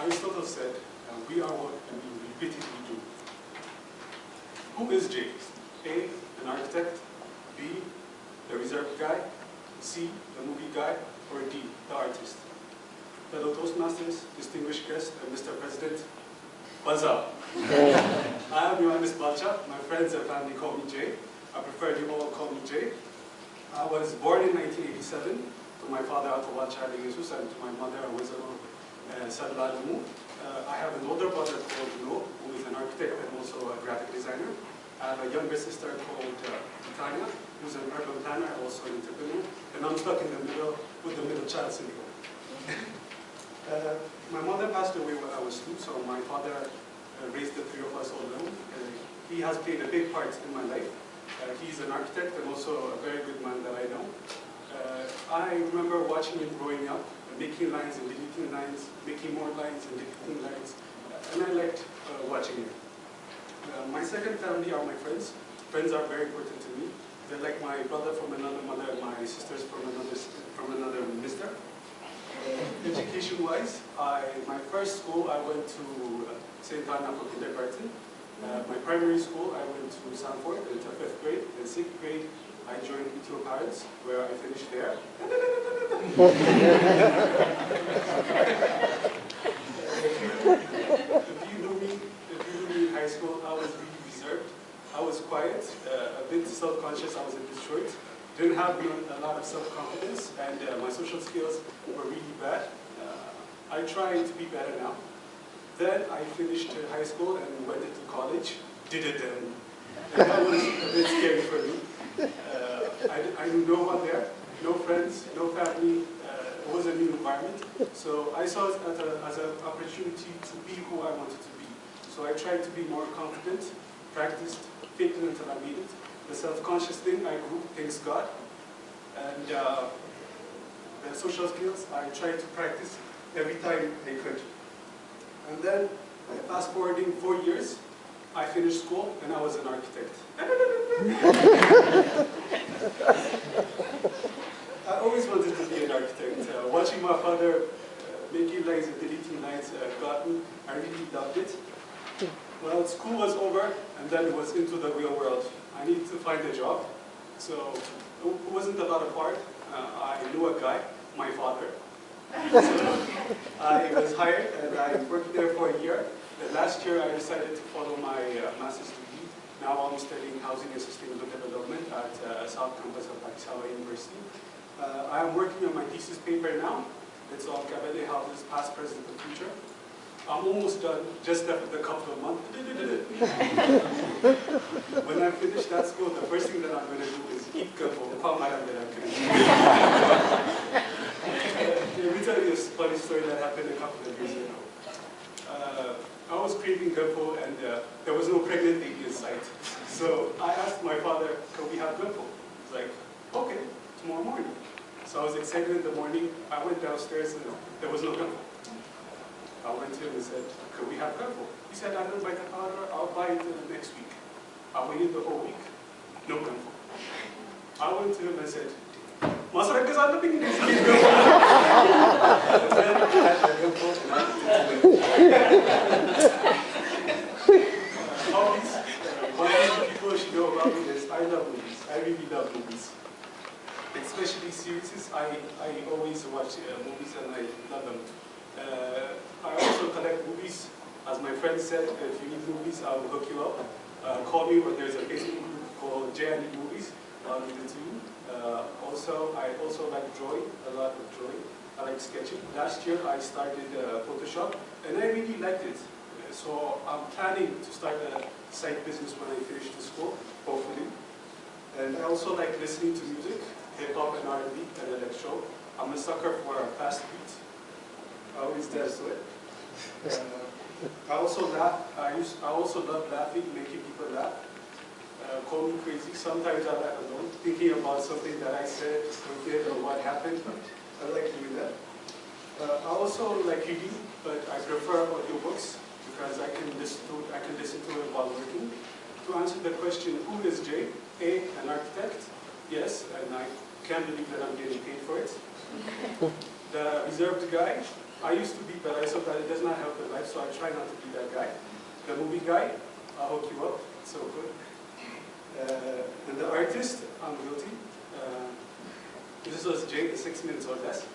Aristotle said, we are what we repeatedly do. Who is J? A, an architect, B, the reserved guy, C, the movie guy, or D, the artist? Fellow Toastmasters, distinguished guests, and Mr. President, what's up? I am Yohannes Balcha. My friends and family call me Jay. I prefer you all call me Jay. I was born in 1987 to my father, Ato Balcha Jesus, and to my mother, Awizano Sadlalumu. I have an older brother called No, who is an architect and also a graphic designer. I have a younger sister called Tanya, who's an urban planner, also an entrepreneur. And I'm stuck in the middle with the middle child syndrome. My mother passed away when I was 2, so my father raised the 3 of us all alone. He has played a big part in my life. He's an architect and also a very good man that I know. I remember watching him growing up, making lines and deleting lines, making more lines and deleting lines, and I liked watching him. My second family are my friends. Friends are very important to me. They're like my brother from another mother and my sisters from another mister. Education-wise, my first school I went to St. Anna for kindergarten. My primary school I went to Sanford until 5th grade. In 6th grade I joined Ethio Parents, where I finished there. If you knew me in high school, I was really reserved. I was quiet, a bit self-conscious. I was a bit short. Didn't have a lot of self-confidence, and my social skills were really bad. I try to be better now. Then I finished high school and went into college. Did it then. And that was a bit scary for me. I knew no one there, no friends, no family. It was a new environment. So I saw it as an opportunity to be who I wanted to be. So I tried to be more confident, practiced, faked it until I made it. The self-conscious thing, I grew, thanks God. And the social skills, I tried to practice every time I could. And then, fast forwarding 4 years, I finished school and I was an architect. I always wanted to be an architect. Watching my father making lines and deleting lines got me. I really loved it. Well, school was over, and then it was into the real world. I needed to find a job, so it wasn't a lot of hard. I knew a guy, my father. So I was hired, and I worked there for a year. The last year, I decided to follow my master's degree. Now I'm studying housing and sustainable development at South Campus of Pakistan University. I am working on my thesis paper now. It's on Kabyle houses, past, present, and future. I'm almost done, just after a couple of months. When I finish that school, the first thing that I'm going to do is eat gumbo. Let me tell you a funny story that happened a couple of years ago. I was craving gumbo and there was no pregnant baby in sight. So I asked my father, can we have gumbo? He's like, okay, tomorrow morning. So I was excited in the morning. I went downstairs and there was no gumbo. I went to him and said, could we have gumbo? He said, I don't buy the powder, I'll buy it next week. I waited the whole week, no gumbo. I went to him and said, Masara ke saath bhi nahi hai gumbo. And then I had the gumbo and hobbies. One thing people should know about me is I love movies. I really love movies. Especially series. I always watch movies and I love them. I also collect movies. As my friend said, if you need movies, I will hook you up. Call me when there's a Facebook group called J&E Movies. I'll give it to you. I also like drawing, a lot of drawing. I like sketching. Last year I started Photoshop and I really liked it. So I'm planning to start a side business when I finish the school, hopefully. And I also like listening to music, hip-hop and R&B and electro. I'm a sucker for a fast beat. I always dance to it. I also laugh. I also love laughing, making people laugh. Call me crazy. Sometimes I laugh alone, thinking about something that I said or did or what happened. I like doing that. I also like reading, but I prefer audiobooks because I can listen to it while working. To answer the question, who is Jay? A, an architect. Yes, and I can't believe that I'm getting paid for it. The reserved guy, I used to be, but I saw that it does not help in life, so I try not to be that guy. The movie guy, I'll hook you up, it's so good. And the artist, I'm guilty. This was Jake, 6 minutes or less.